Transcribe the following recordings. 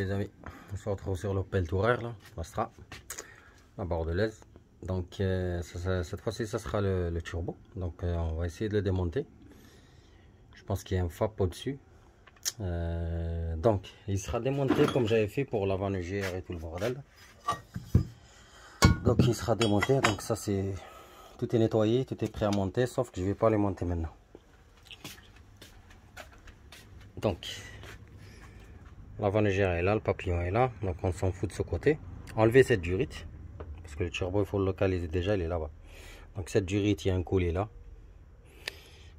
Salut les amis, on se retrouve sur l'Opel Tourer, là, Astra, la bordelaise. Donc cette fois-ci ça sera le turbo. Donc on va essayer de le démonter. Je pense qu'il y a un FAP au-dessus. Donc il sera démonté comme j'avais fait pour l'avant UGR et tout le bordel. Donc il sera démonté, donc ça c'est... Tout est nettoyé, tout est prêt à monter, sauf que je vais pas les monter maintenant. Donc l'avant UGR est là, le papillon est là, donc on s'en fout de ce côté. Enlever cette durite, parce que le turbo il faut le localiser déjà, il est là-bas. Donc cette durite, il y a un collet là.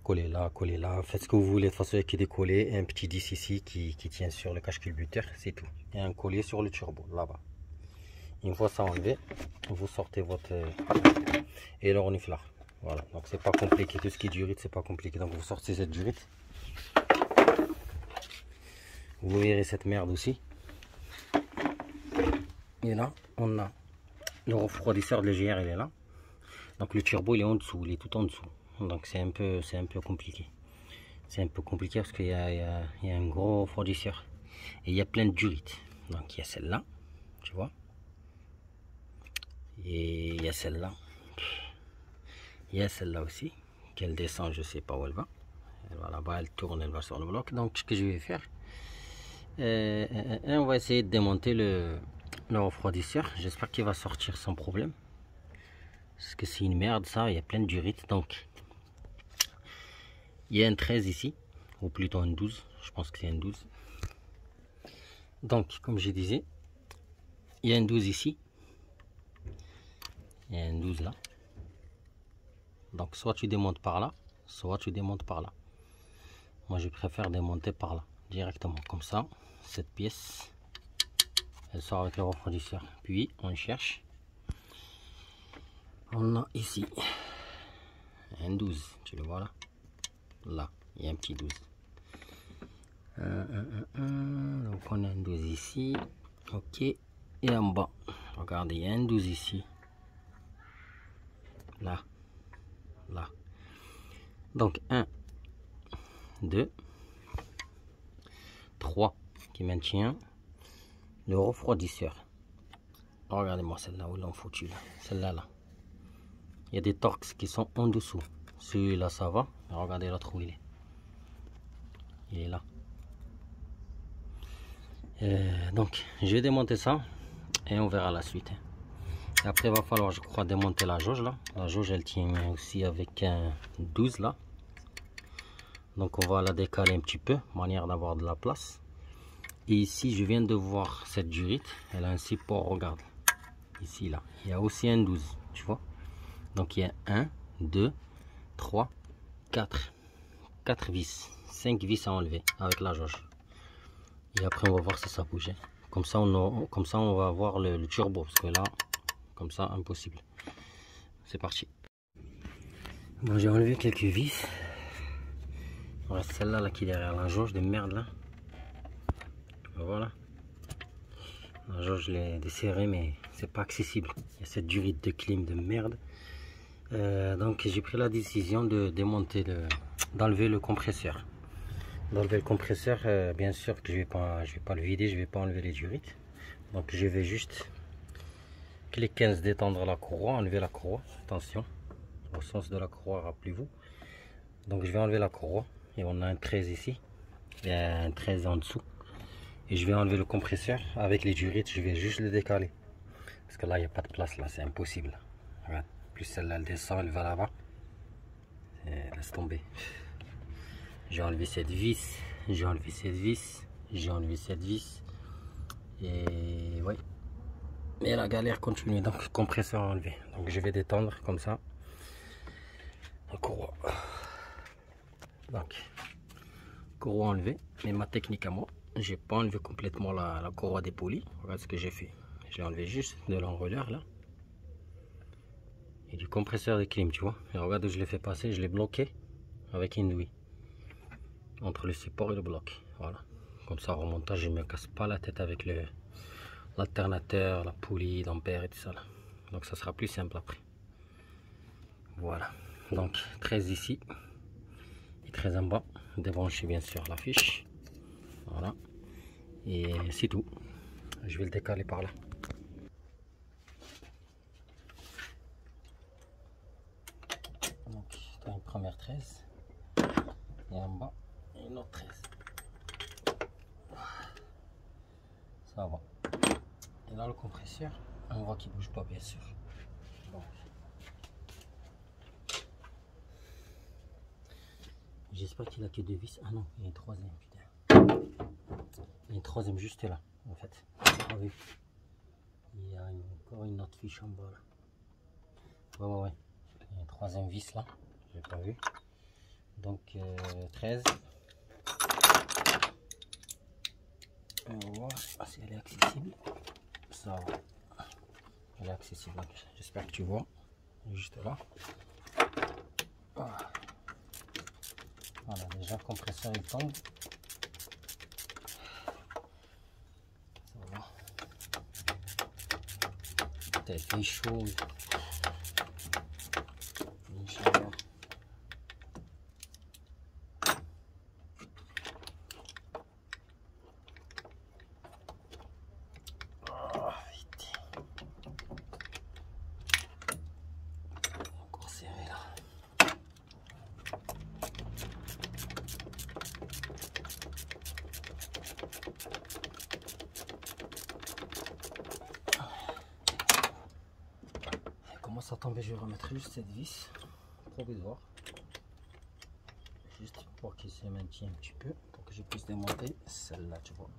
Collez là, faites ce que vous voulez, de toute façon il y a que des collets et un petit 10 ici qui tient sur le cache-culbuteur, c'est tout. Et un collier sur le turbo, là-bas. Une fois ça enlevé, vous sortez votre et le reniflard. Voilà, donc c'est pas compliqué, tout ce qui est durite c'est pas compliqué, donc vous sortez cette durite. Vous verrez cette merde aussi. Et là, on a le refroidisseur de l'EGR, il est là. Donc le turbo il est en dessous, il est tout en dessous. Donc c'est un peu compliqué. C'est un peu compliqué parce qu'il y a un gros refroidisseur. Et il y a plein de durites. Donc il y a celle-là, tu vois. Et il y a celle-là. Il y a celle-là aussi. Qu'elle descend, je sais pas où elle va. Elle va là-bas, elle tourne, elle va sur le bloc. Donc ce que je vais faire, on va essayer de démonter le refroidisseur. J'espère qu'il va sortir sans problème. Parce que c'est une merde ça, il y a plein de durites. Donc il y a un 13 ici, ou plutôt un 12, je pense que c'est un 12. Donc comme je disais, il y a un 12 ici, il y a un 12 là. Donc soit tu démontes par là, soit tu démontes par là. Moi je préfère démonter par là, directement, comme ça, cette pièce, elle sort avec le refroidisseur. Puis on cherche, on a ici un 12, tu le vois là. Là, il y a un petit 12. Donc on a un 12 ici. Ok. Et en bas, regardez, il y a un 12 ici. Là. Là. Donc 1, 2, 3 qui maintient le refroidisseur. Regardez-moi celle-là où l'on foutu là. Celle-là là. Il y a des torx qui sont en dessous. Celui-là ça va. Regardez l'autre où il est. Il est là. Donc je vais démonter ça et on verra la suite. Et après il va falloir, je crois, démonter la jauge là. La jauge elle tient aussi avec un 12 là. Donc on va la décaler un petit peu, manière d'avoir de la place. Et ici je viens de voir cette durite, elle a un support, regarde. Ici là, il y a aussi un 12, tu vois. Donc il y a 1, 2, 3, 4 vis, 5 vis à enlever avec la jauge. Et après on va voir si ça bouge. Comme ça on va voir le turbo, parce que là, comme ça, impossible. C'est parti. Bon, j'ai enlevé quelques vis. Il reste celle-là là, qui est derrière la jauge de merde là. Voilà. La jauge je l'ai desserrée mais c'est pas accessible. Il y a cette durite de clim de merde. Donc j'ai pris la décision de démonter d'enlever le compresseur. D'enlever le compresseur, bien sûr que je vais pas le vider, je vais pas enlever les durites. Donc je vais juste clic 15 détendre la courroie, enlever la courroie, attention, au sens de la courroie, rappelez-vous. Donc je vais enlever la courroie et on a un 13 ici, il y a un 13 en dessous. Et je vais enlever le compresseur avec les durites, je vais juste le décaler. Parce que là il n'y a pas de place, là c'est impossible. Regarde. Plus celle-là elle descend, elle va là-bas. Laisse tomber. J'ai enlevé cette vis, j'ai enlevé cette vis, j'ai enlevé cette vis. Et ouais. Mais la galère continue, donc compresseur enlevé. Donc je vais détendre comme ça la courroie. Donc courroie enlevée, mais ma technique à moi, j'ai pas enlevé complètement la courroie dépolie. Regarde ce que j'ai fait. J'ai enlevé juste de l'enrouleur là. Et du compresseur de clim, tu vois. Et regarde où je l'ai fait passer, je l'ai bloqué avec une douille. Entre le support et le bloc. Voilà. Comme ça, au remontage, je ne me casse pas la tête avec l'alternateur, la poulie, d'ampère et tout ça là. Donc ça sera plus simple après. Voilà. Donc 13 ici. Et 13 en bas. Débrancher bien sûr la fiche. Voilà. Et c'est tout. Je vais le décaler par là. Donc, tu as une première 13. Et en bas, une autre 13. Ça va. Et là, le compresseur, on voit qu'il bouge pas, bien sûr. Donc, j'espère qu'il a que 2 vis. Ah non, il y a une troisième, putain. Il y a une troisième juste là, en fait. Ah oui. Il y a encore une autre fiche en bas là. Ouais. Il y a une troisième vis là. J'ai pas vu. Donc 13. On va voir si elle est accessible. Ça va. Elle est accessible. J'espère que tu vois. Juste là. Voilà, déjà le compresseur il tombe. Ça va. Putain, il fait chaud. Inch'Allah. Encore serré là. Ça tomber, je vais remettre juste cette vis provisoire, juste pour qu'il se maintienne un petit peu, pour que je puisse démonter celle-là, tu vois.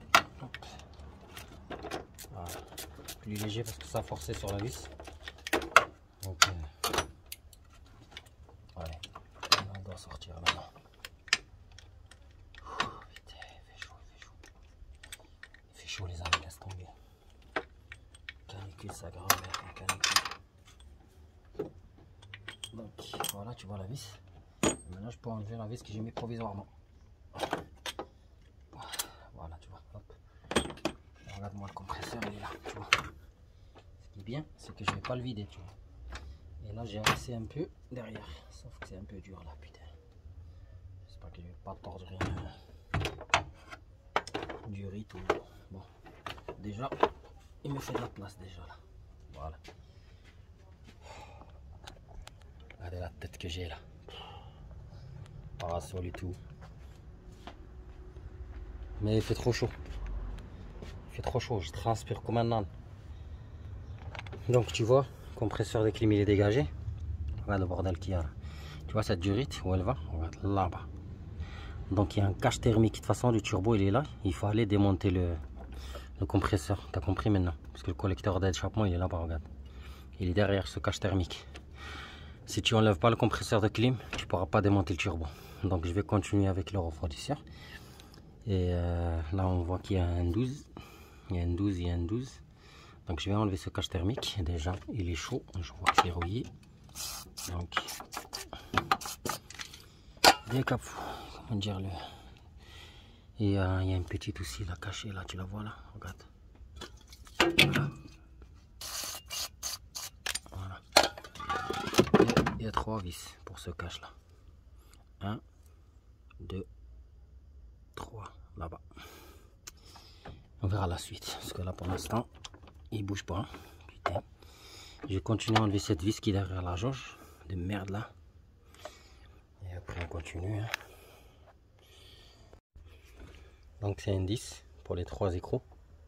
Voilà. Plus léger parce que ça a forcé sur la vis. Donc allez, on doit sortir maintenant. Putain, il fait chaud, il fait chaud. Il fait chaud les amis, laisse tomber. Canicule, ça grand-mère, canicule. Donc voilà, tu vois la vis. Maintenant je peux enlever la vis que j'ai mis provisoirement. Voilà, tu vois. Hop. Regarde-moi le compresseur, il est là, tu vois. Ce qui est bien, c'est que je ne vais pas le vider, tu vois. Et là j'ai resté un peu derrière. Sauf que c'est un peu dur là, putain. J'espère que je ne vais pas tordre rien. Du riz tout. Bon. Déjà, il me fait de la place déjà là. Voilà. Regardez la tête que j'ai là. Parasol et tout. Mais il fait trop chaud. Il fait trop chaud, je transpire comme un âne. Donc tu vois, le compresseur de clim il est dégagé. Regarde le bordel qu'il y a là. Tu vois cette durite où elle va? Regarde là-bas. Donc il y a un cache thermique. De toute façon, le turbo il est là. Il faut aller démonter le compresseur. Tu as compris maintenant? Parce que le collecteur d'échappement il est là-bas, regarde. Il est derrière ce cache thermique. Si tu enlèves pas le compresseur de clim, tu pourras pas démonter le turbo. Donc je vais continuer avec le refroidisseur. Et là on voit qu'il y a un 12. Il y a un 12, il y a un 12. Donc je vais enlever ce cache thermique. Déjà il est chaud, je vois qu'il est rouillé. Donc bien cap, comment dire le. Et il y a une petite aussi là cachée là, tu la vois là, regarde. Voilà. Voilà. Il y a 3 vis pour ce cache là. 1, 2, 3 là-bas. On verra la suite parce que là pour l'instant il bouge pas. Putain. Je vais continuer à enlever cette vis qui est derrière la jauge de merde là. Et après on continue. Hein. Donc c'est un 10 pour les 3 écrous.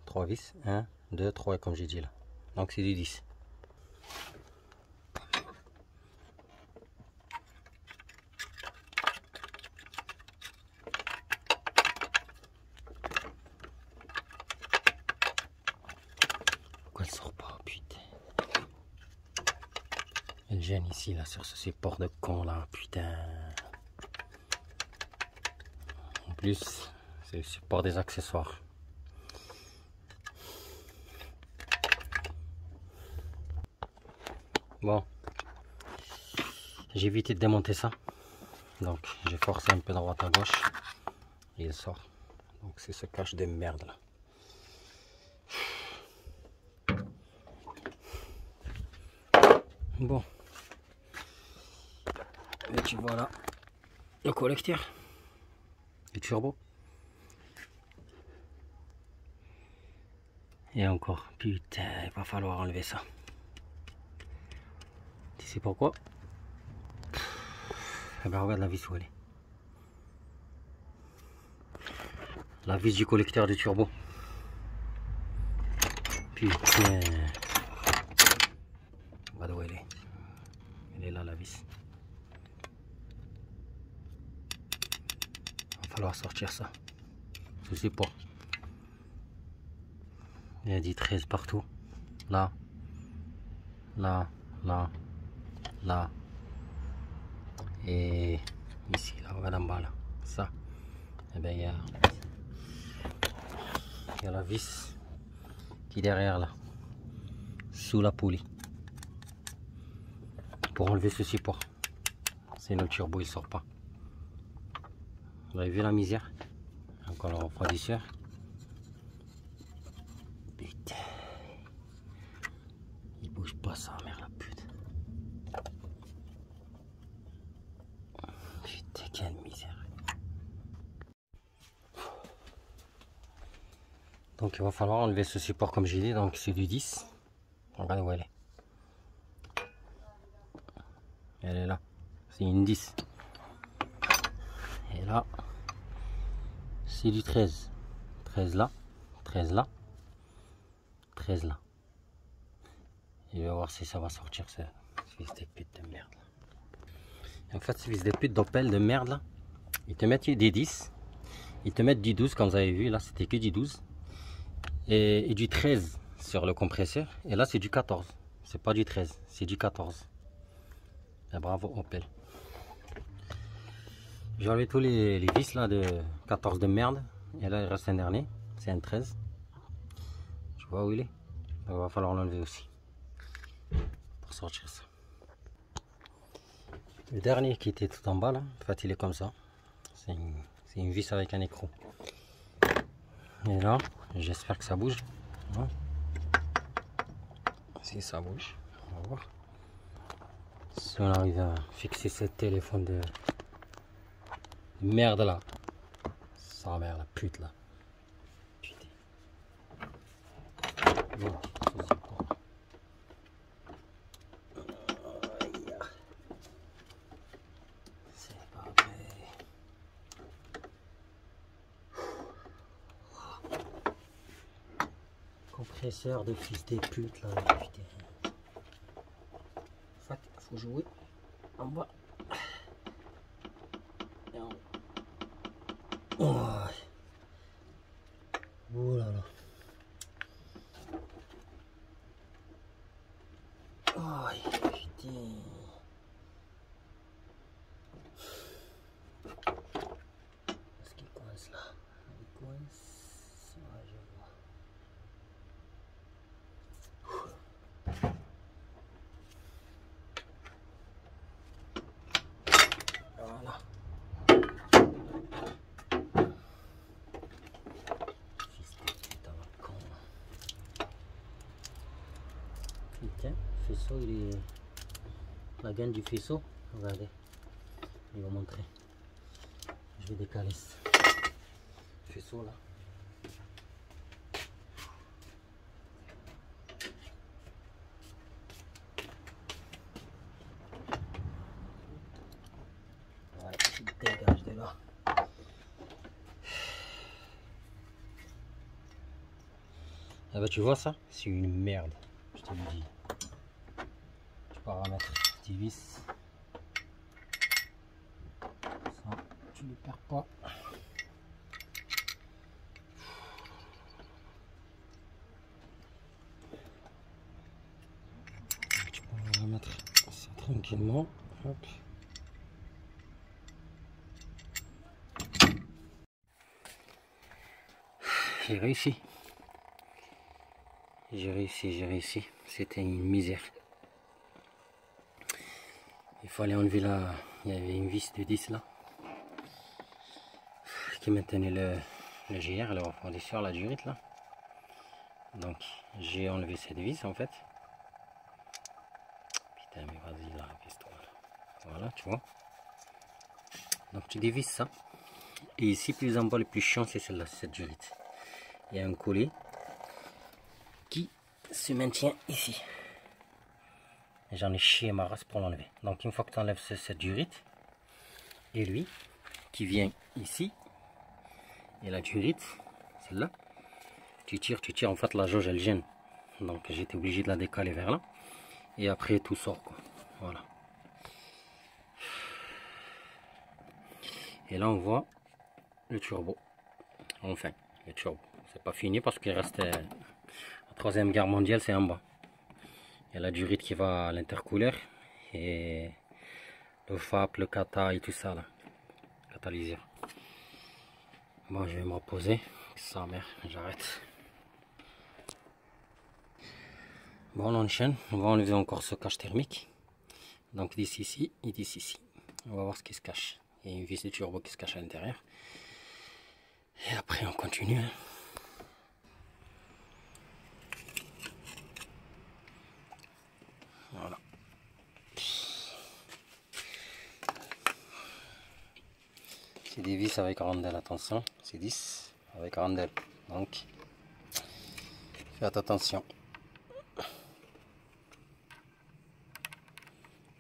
3 vis. 1, 2, 3 comme j'ai dit là. Donc c'est du 10. Pourquoi elle sort pas, putain. Elle gêne ici là sur ce support de con là, putain. En plus, c'est le support des accessoires. Bon, j'ai évité de démonter ça. Donc j'ai forcé un peu droite à gauche. Et il sort. Donc c'est ce cache de merde là. Bon. Et tu vois là le collecteur. Le turbo. Et encore, putain, il va falloir enlever ça. Tu sais pourquoi? Eh ben regarde la vis où elle est. La vis du collecteur du turbo. Putain. Regarde où elle est. Elle est là la vis. Il va falloir sortir ça. Je sais pas. Il y a dit 13 partout. Là. Là. Là. Là. Et ici, là, regarde en bas là. Ça. Et bien il y a la vis qui est derrière là. Sous la poulie. Pour enlever ce support. Sinon le turbo il sort pas. Vous avez vu la misère? Encore le refroidisseur. Putain. Il bouge pas ça, merde la pute. Putain, quelle misère. Donc il va falloir enlever ce support comme j'ai dit, donc c'est du 10. Regardez où elle est. Elle est là. C'est une 10. Et là, c'est du 13. 13 là, 13 là, 13 là. Et on va voir si ça va sortir ce fils de pute de merde. En fait, ce fils de pute d'Opel de merde là, ils te mettent des 10, ils te mettent du 12 comme vous avez vu, là c'était que du 12. Et du 13 sur le compresseur. Et là c'est du 14. C'est pas du 13, c'est du 14. Et bravo Opel. J'ai enlevé tous les vis là de 14 de merde. Et là il reste un dernier, c'est un 13. Tu vois où il est? Il va falloir l'enlever aussi. Pour sortir ça. Le dernier qui était tout en bas là, en fait il est comme ça. C'est une vis avec un écrou. Et là, j'espère que ça bouge. Hein? Si ça bouge, on va voir. Si on arrive à fixer ce téléphone de merde là. Ça merde la pute là. Putain. Bon, c'est pas vrai. Compresseur de fils des putes là. Putain. En fait, faut jouer en bas. Et en haut. Oh. Oh là là. Oh putain. Est-ce qu'il coince là? Il coince. Ouais, je vois. Voilà. Putain, le faisceau il est. La gaine du faisceau, regardez. Il va montrer. Je vais décaler ce faisceau là. Voilà, il dégage de là. Ah bah tu vois ça, c'est une merde, je te le dis. Tu paramètres petit vis. Ça, tu ne perds pas. Tu peux remettre ça tranquillement. Hop. J'ai réussi. J'ai réussi. C'était une misère. Il fallait enlever la... Il y avait une vis de 10 là. Qui maintenait le GR, le refroidisseur, la durite là. Donc j'ai enlevé cette vis en fait. Putain mais vas-y là, reste-toi là. Voilà, tu vois. Donc tu dévisses ça. Et ici plus en bas le plus chiant c'est celle-là, cette durite. Il y a un collet se maintient ici. J'en ai chié ma race pour l'enlever. Donc une fois que tu enlèves cette durite, et lui qui vient ici, et la durite, celle-là, tu tires, en fait la jauge elle gêne. Donc j'étais obligé de la décaler vers là. Et après tout sort quoi. Voilà. Et là on voit le turbo. Enfin, le turbo. C'est pas fini parce qu'il reste la Troisième Guerre mondiale, c'est en bas. Il y a la durite qui va à l'intercooleur et le FAP, le kata et tout ça là. Catalyseur. Bon, je vais me reposer. Ça, merde, j'arrête. Bon, on enchaîne. On va enlever encore ce cache thermique. Donc d'ici ici et d'ici ici. On va voir ce qui se cache. Il y a une vis de turbo qui se cache à l'intérieur. Et après on continue. Hein. Voilà. C'est des vis avec rondelle, attention. C'est 10 avec rondelle. Donc faites attention.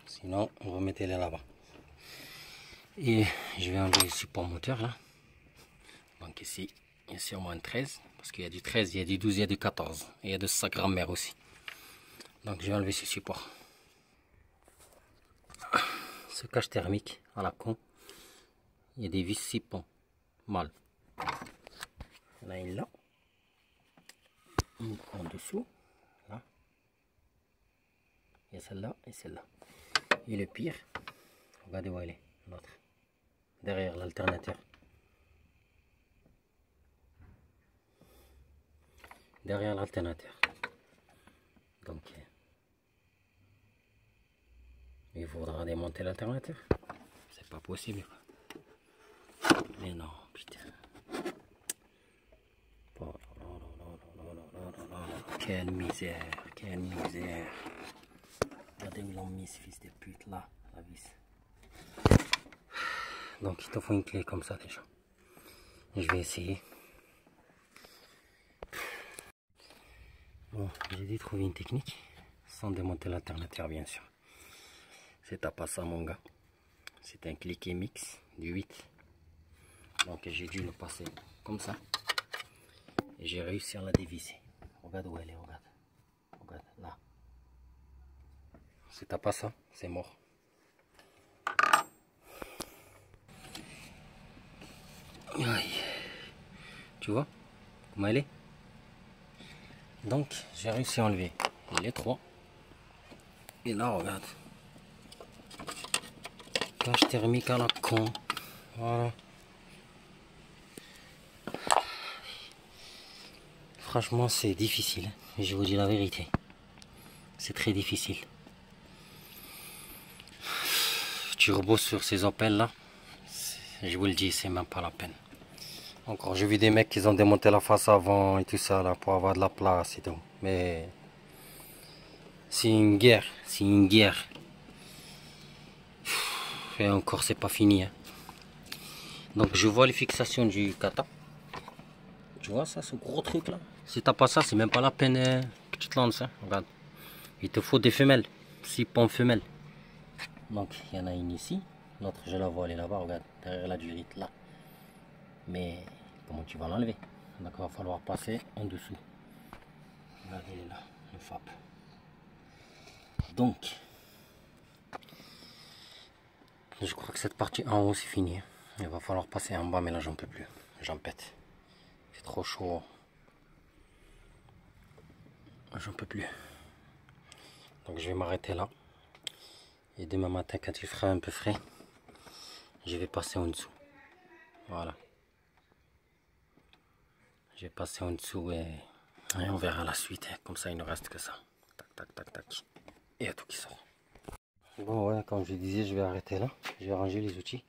Sinon, remettez-les là-bas. Et je vais enlever le support moteur là. Donc ici, il y a sûrement 13. Parce qu'il y a du 13, il y a du 12, il y a du 14. Et il y a de sa grand-mère aussi. Donc je vais enlever ce support. Ce cache thermique à la con. Il y a des vis 6 ponts. Mal. Il y en a une là. Une en dessous. Là. Il y a celle-là et celle-là. Et le pire, regardez où elle est, l'autre, derrière l'alternateur. Derrière l'alternateur. Donc, il faudra démonter l'alternateur. C'est pas possible. Mais non, putain. Oh, quelle misère, quelle misère. Regardez où ils l'ont mis, ce fils de pute là, la vis. Donc il te faut une clé comme ça déjà. Je vais essayer. Bon, j'ai dû trouver une technique sans démonter l'alternateur bien sûr. C'est pas ça mon gars. C'est un cliquet mix du 8. Donc j'ai dû le passer comme ça. Et j'ai réussi à la dévisser. Regarde où elle est, regarde. Regarde là. C'est pas ça, c'est mort. Aïe. Tu vois comment elle est? Donc j'ai réussi à enlever les trois. Et là regarde. Cache thermique à la con. Voilà. Franchement c'est difficile. Je vous dis la vérité. C'est très difficile. Turbo sur ces Opel là. Je vous le dis, c'est même pas la peine. Encore, j'ai vu des mecs qui ont démonté la face avant et tout ça là pour avoir de la place et tout. Mais c'est une guerre, c'est une guerre. Et encore, c'est pas fini. Hein. Donc je vois les fixations du kata. Tu vois ça, ce gros truc là. Si t'as pas ça, c'est même pas la peine que tu te lances. Hein. Regarde, il te faut des femelles, 6 ponts femelles. Donc il y en a une ici, l'autre je la vois, elle est là-bas. Regarde, derrière la durite là. Mais comment tu vas l'enlever? Donc il va falloir passer en dessous. Regardez, il est là, le FAP. Donc, je crois que cette partie en haut c'est fini. Il va falloir passer en bas, mais là j'en peux plus. J'en pète. C'est trop chaud. J'en peux plus. Donc je vais m'arrêter là. Et demain matin, quand il fera un peu frais, je vais passer en dessous. Voilà. Je vais passer en dessous et on verra la suite. Comme ça, il ne reste que ça. Tac, tac, tac, tac. Et il y a tout qui sort. Bon, ouais, comme je disais, je vais arrêter là. Je vais ranger les outils.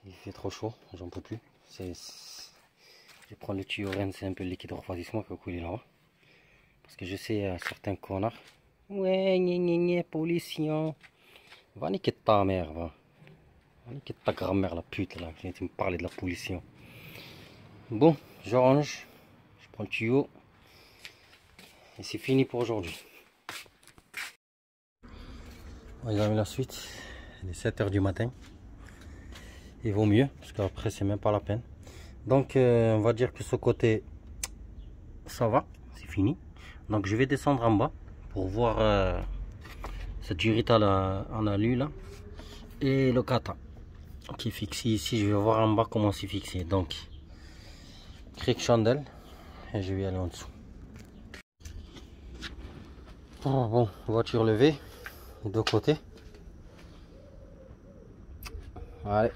Il fait trop chaud, j'en peux plus. Je vais prendre le tuyau Rennes, c'est un peu le liquide de refroidissement qui va couler là-bas. Parce que je sais, certains connards. Ouais, pollution. Va niquer ta mère, va. Va niquer ta grand-mère, la pute, là. Viens me parler de la pollution. Bon, je range. Je prends le tuyau. Et c'est fini pour aujourd'hui. Ils ont mis la suite. Il est 7 h du matin. Il vaut mieux, parce qu'après c'est même pas la peine. Donc on va dire que ce côté, ça va, c'est fini. Donc je vais descendre en bas pour voir cette durite en alu là. Et le kata qui est fixé ici. Je vais voir en bas comment c'est fixé. Donc, cric chandelle. Et je vais aller en dessous. Bon, voiture levée. De deux côtés. Allez.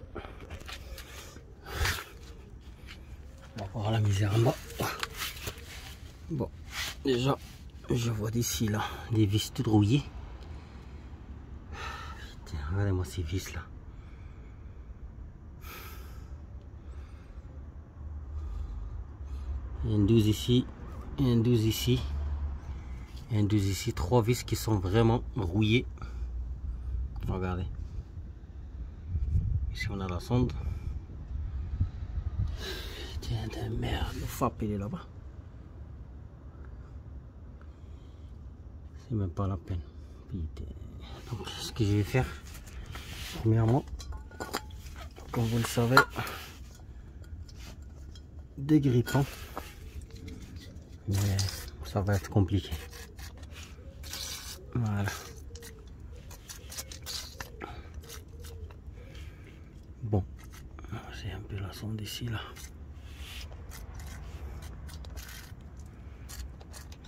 On va voir la misère en bas. Bon, déjà, je vois d'ici là des vis toutes rouillées. Putain, regardez-moi ces vis là. Il y a une 12 ici, et une 12 ici, et une 12 ici. 3 vis qui sont vraiment rouillées. Regardez. Ici on a la sonde. Putain de merde, le FAP il est là-bas. C'est même pas la peine. Putain. Donc ce que je vais faire, premièrement, comme vous le savez, des grippons. Mais ça va être compliqué. Voilà. Bon, c'est un peu la sonde ici là.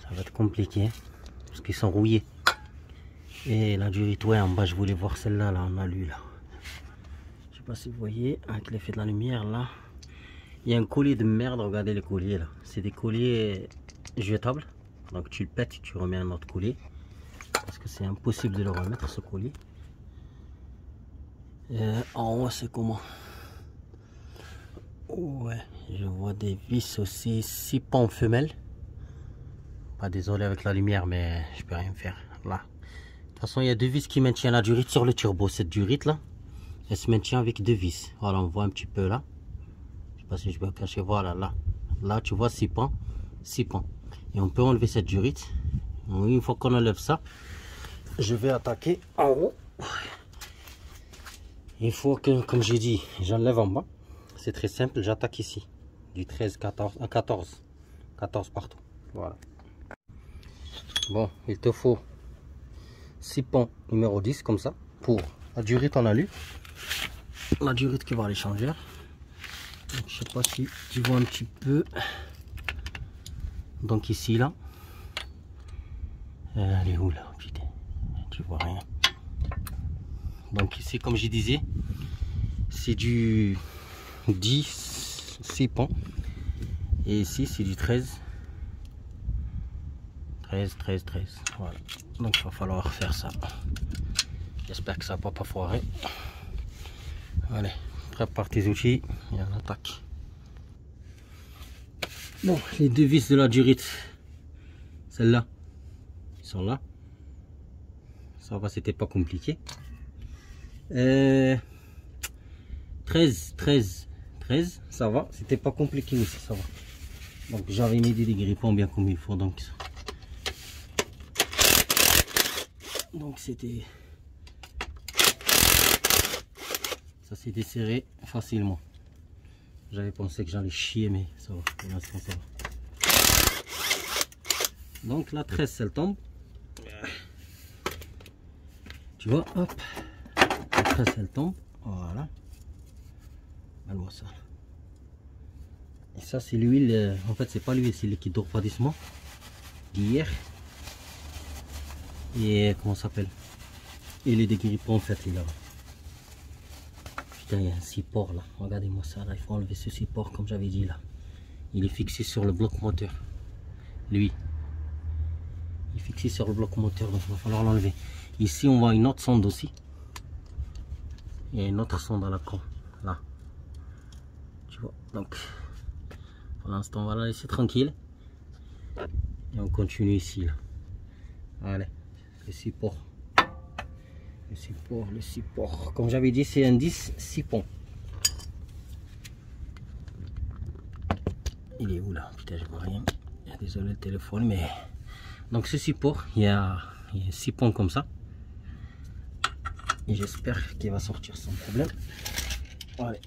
Ça va être compliqué parce qu'ils sont rouillés. Et la durite, ouais, en bas, je voulais voir celle-là, là, on a lu là. Je sais pas si vous voyez, avec l'effet de la lumière là. Il y a un collier de merde, regardez les colliers là. C'est des colliers jetables. Donc tu le pètes et tu remets un autre collier. Parce que c'est impossible de le remettre ce collier. En haut c'est comment? Ouais, je vois des vis aussi 6 pans femelles. Pas désolé avec la lumière mais je peux rien faire là. De toute façon il y a 2 vis qui maintiennent la durite sur le turbo. Cette durite là, elle se maintient avec 2 vis. Voilà, on voit un petit peu là. Je sais pas si je peux cacher, voilà là. Là tu vois 6 pans. 6 pans. Et on peut enlever cette durite. Une fois qu'on enlève ça, je vais attaquer en haut. Il faut que, comme j'ai dit, j'enlève en bas. C'est très simple, j'attaque ici. Du 13, 14, 14. 14 partout. Voilà. Bon, il te faut 6 pans numéro 10 comme ça. Pour la durite en alu. La durite qui va à l'échangeur. Je sais pas si tu vois un petit peu. Donc ici là. Elle est où là? Putain, tu vois rien. Donc ici comme je disais, c'est du 10, 6 pans. Et ici c'est du 13. 13. Voilà. Donc il va falloir faire ça. J'espère que ça va pas foirer. Allez, prépare tes outils et on attaque. Bon, les 2 vis de la durite, celles-là, ils sont là. Ça va, c'était pas compliqué. 13, ça va, c'était pas compliqué aussi, ça va. Donc j'avais mis des grippons bien comme il faut, donc c'était, ça s'est desserré facilement. J'avais pensé que j'allais chier, mais ça va, pour l'instant ça va. Donc la 13 elle tombe. Tu vois, hop, la 13 elle tombe, voilà. Regarde-moi ça. Et ça c'est l'huile, en fait c'est pas l'huile, c'est liquide de refroidissement d'hier. Et comment ça s'appelle? Il est des grippons en fait, il est là. Putain, il y a un support là, regardez-moi ça là, il faut enlever ce support comme j'avais dit là. Il est fixé sur le bloc moteur. Lui. Il est fixé sur le bloc moteur, donc il va falloir l'enlever. Ici on voit une autre sonde aussi. Il y a une autre sonde à la con, là. Tu vois, donc pour l'instant on va la laisser tranquille. Et on continue ici là. Allez, le support. Le support. Comme j'avais dit, c'est un 10, 6 pans. Il est où là? Putain, je vois rien. Désolé le téléphone, mais Donc ce support, il y a 6 points comme ça. Et j'espère qu'il va sortir sans problème. Allez.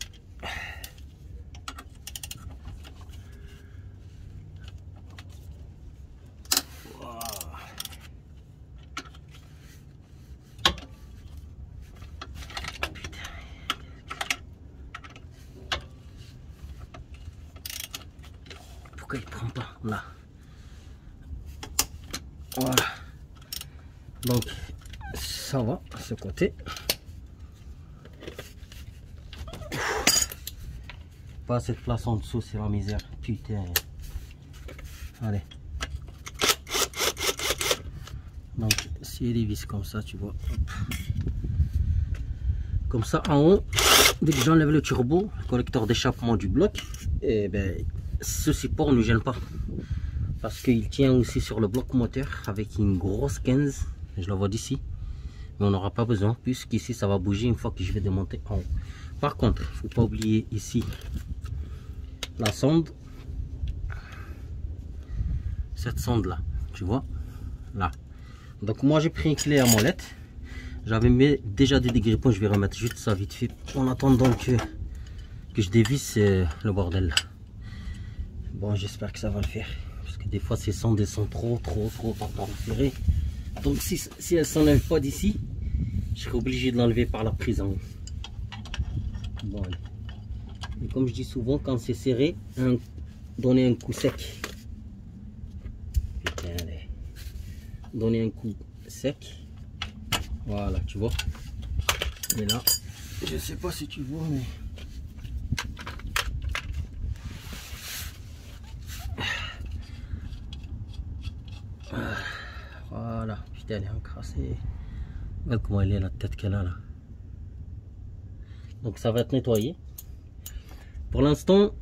Pourquoi il prend pas là? Voilà. Donc ça va à ce côté. Pas cette place en dessous, c'est la misère. Putain. Allez. Donc s'il y a des vis comme ça, tu vois. Comme ça en haut, dès que j'enlève le turbo, le collecteur d'échappement du bloc, et ben ce support ne gêne pas. Parce qu'il tient aussi sur le bloc moteur avec une grosse 15. Je la vois d'ici. Mais on n'aura pas besoin puisqu'ici ça va bouger une fois que je vais démonter en haut. Par contre, il ne faut pas oublier ici la sonde. Cette sonde là, tu vois, là. Donc moi j'ai pris une clé à molette. J'avais mis déjà des dégrippants, je vais remettre juste ça vite fait en attendant que je dévisse le bordel là. Bon, j'espère que ça va le faire. Parce que des fois ces sondes elles sont trop serrées. Donc si elles ne s'enlèvent pas d'ici, je serai obligé de l'enlever par la prise en haut. Bon, et comme je dis souvent, quand c'est serré, donnez un coup sec. Putain, allez. Donnez un coup sec. Voilà, tu vois. Et là, je sais pas si tu vois, mais voilà. Putain, elle est encrassée. Regarde comment elle est, la tête qu'elle a là. Donc ça va être nettoyé. Pour l'instant,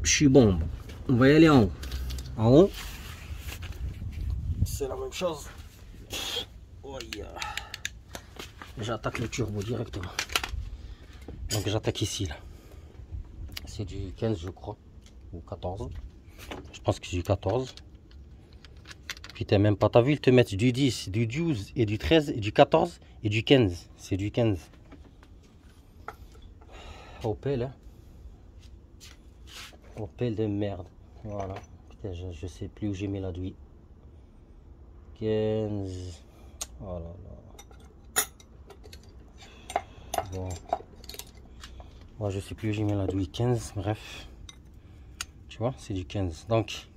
je suis bon. On va y aller en haut. En haut, c'est la même chose. Oh yeah. J'attaque le turbo directement. Donc j'attaque ici là. C'est du 15 je crois. Ou 14. Je pense que c'est du 14. Putain, même pas. T'as vu, ils te mettent du 10, du 12 et du 13 et du 14 et du 15. C'est du 15. Opel, hein. Opel de merde. Voilà. Putain, je sais plus où j'ai mis la douille. 15. Oh là là. Bon. Moi, je sais plus où j'ai mis la douille. 15. Bref. Tu vois, c'est du 15. Donc,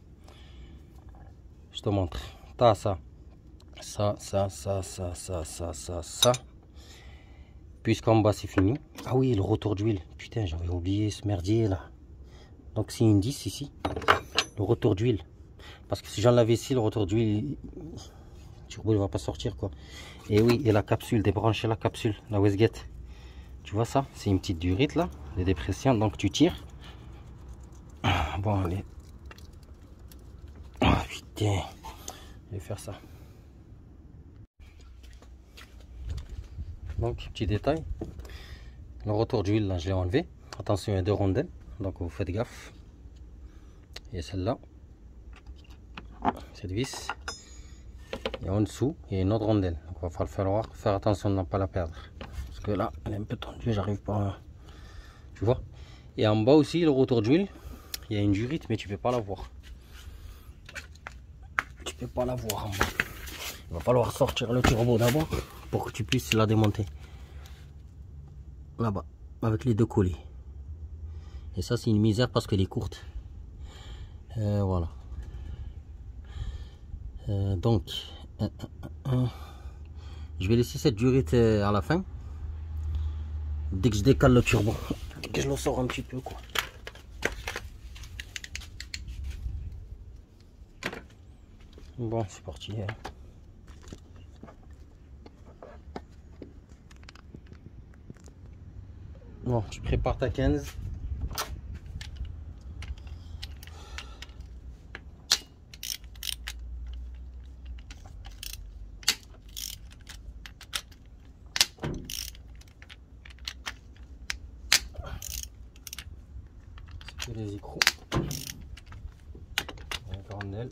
je te montre. T'as ça. Ça. Puisqu'en bas, c'est fini. Ah oui, le retour d'huile. Putain, j'avais oublié ce merdier là. Donc, c'est une 10 ici. Le retour d'huile. Parce que si j'enlève ici, le retour d'huile, le turbo ne va pas sortir quoi. Et oui, et la capsule, débrancher la capsule, la Westgate. Tu vois ça? C'est une petite durite là, de dépression. Donc, tu tires. Bon, allez. Oh putain. Je vais faire ça. Donc, petit détail. Le retour d'huile là, je l'ai enlevé. Attention, il y a 2 rondelles. Donc, vous faites gaffe. Et celle-là. Cette vis. Et en dessous, il y a une autre rondelle. Donc, il va falloir faire attention de ne pas la perdre. Parce que là, elle est un peu tendue, j'arrive pas à... Tu vois? Et en bas aussi, le retour d'huile, il y a une durite, mais tu peux pas la voir. Tu peux pas la voir en bas. Il va falloir sortir le turbo d'abord pour que tu puisses la démonter. Là-bas, avec les 2 collets. Et ça, c'est une misère parce qu'elle est courte. Voilà. Donc, je vais laisser cette durite à la fin. Dès que je décale le turbo, dès que je le sors un petit peu quoi. Bon, c'est parti. Hein. Bon, tu prépares ta 15. C'est les écrous. La rondelle.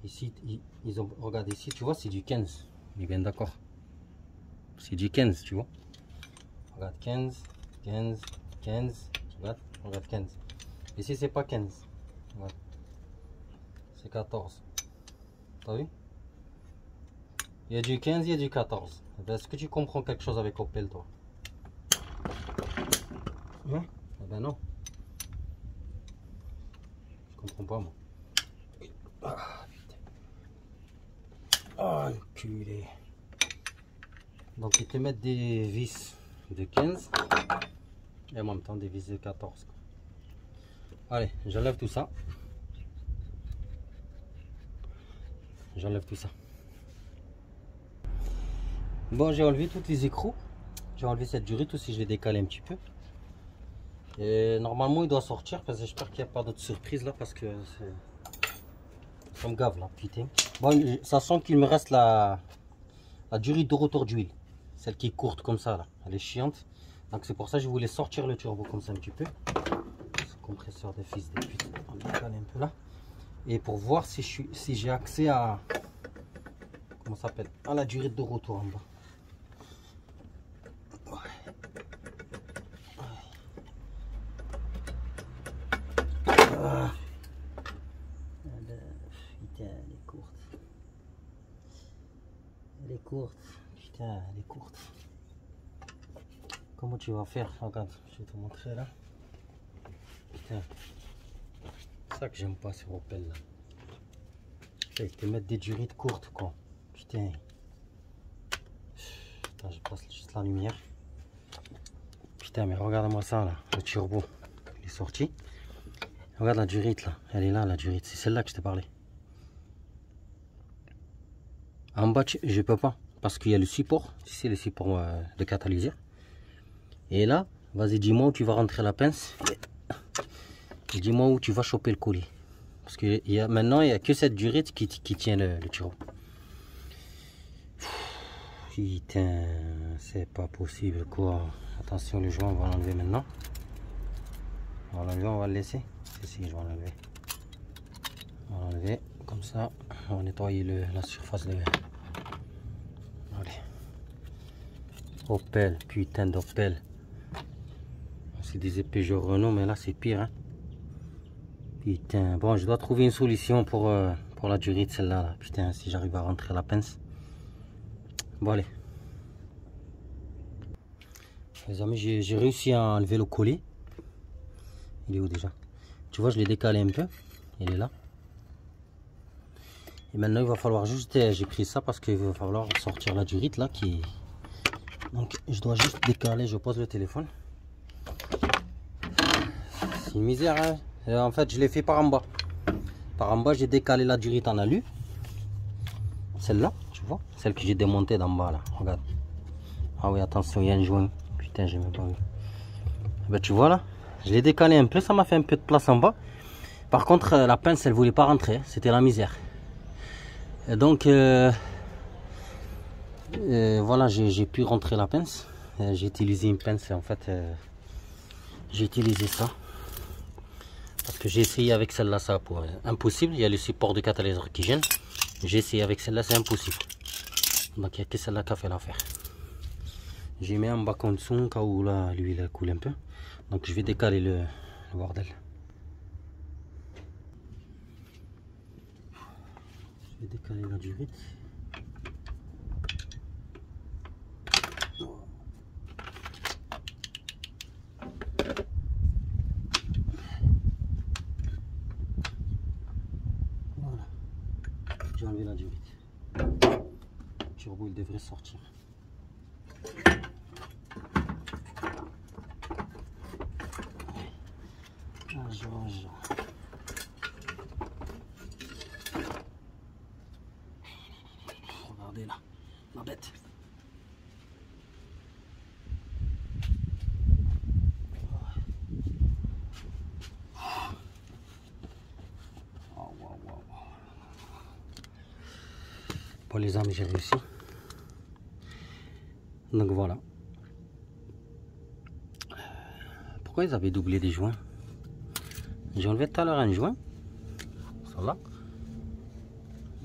Ici, ils ont, regarde ici, tu vois, c'est du 15. On est bien d'accord. C'est du 15, tu vois. Regarde, 15, 15, 15. Regarde 15. Ici, c'est pas 15. Regarde. C'est 14. T'as vu? Il y a du 15, il y a du 14. Est-ce que tu comprends quelque chose avec Opel, toi? Hein? Eh ben non. Je comprends pas, moi. Ah, putain. Oh, enculé. Donc, ils te mettent des vis de 15 et en même temps des vis de 14. Allez, j'enlève tout ça. J'enlève tout ça. Bon, j'ai enlevé toutes les écrous. J'ai enlevé cette durite aussi, je l'ai décalé un petit peu. Et normalement, il doit sortir parce que j'espère qu'il n'y a pas d'autres surprises là parce que ça me gave là, putain. Bon, ça sent qu'il me reste la durite de retour d'huile. Celle qui est courte comme ça là, elle est chiante. Donc c'est pour ça que je voulais sortir le turbo comme ça un petit peu. Ce compresseur de fils de pute, on va décaler un peu là. Et pour voir si j'ai accès à, comment ça s'appelle, à la durite de retour en bas. Ah. Putain, elle est courte. Elle est courte. Putain, elle est courte. Comment tu vas faire? Regarde, je vais te montrer là. Putain. C'est ça que j'aime pas sur Opel là. Putain, ils te mettent des durites courtes quoi. Putain. Putain, je passe juste la lumière. Putain, mais regarde-moi ça là. Le turbo, il est sorti. Regarde la durite là. Elle est là la durite. C'est celle-là que je t'ai parlé. En bas, je peux pas. Parce qu'il y a le support. C'est le support de catalyseur. Et là, vas-y, dis-moi où tu vas rentrer la pince. Et dis-moi où tu vas choper le colis. Parce que maintenant, il n'y a que cette durite qui tient le turbo. Putain, c'est pas possible quoi. Attention, le joint, on va l'enlever maintenant. On va l'enlever, on va le laisser. Si, je vais l'enlever. On va l'enlever. Comme ça, on va nettoyer la surface de... Allez. Opel, putain d'Opel. C'est des Peugeot Renault, mais là c'est pire. Hein. Putain, bon, je dois trouver une solution pour la durite, celle-là. Là. Putain, si j'arrive à rentrer la pince. Bon, allez. Les amis, j'ai réussi à enlever le collet. Il est où déjà? Tu vois, je l'ai décalé un peu. Il est là. Et maintenant, il va falloir juste... J'ai pris ça parce qu'il va falloir sortir la durite là qui... Donc, je dois juste décaler. Je pose le téléphone. C'est une misère, hein. Et en fait, je l'ai fait par en bas. Par en bas, j'ai décalé la durite en alu. Celle-là, tu vois. Celle que j'ai démontée d'en bas là. Regarde. Ah oui, attention, il y a un joint. Putain, j'ai même pas vu. Ben, tu vois là. Je l'ai décalé un peu. Ça m'a fait un peu de place en bas. Par contre, la pince, elle voulait pas rentrer. C'était la misère. Et donc, voilà, j'ai pu rentrer la pince. J'ai utilisé une pince. En fait, j'ai utilisé ça. Parce que j'ai essayé avec celle-là, ça pour impossible. Il y a le support de catalyseur qui gêne. J'ai essayé avec celle-là, c'est impossible. Donc il n'y a que celle-là qui a fait l'affaire. J'ai mis un bac en dessous, au cas où là, l'huile coule un peu. Donc je vais décaler le bordel. Je vais décaler la durite. Voilà. J'ai enlevé la durite. Le turbo, il devrait sortir. Regardez là, la bête. Bon les amis, j'ai réussi. Donc voilà. Pourquoi ils avaient doublé des joints? J'ai enlevé tout à l'heure un joint. Ça là.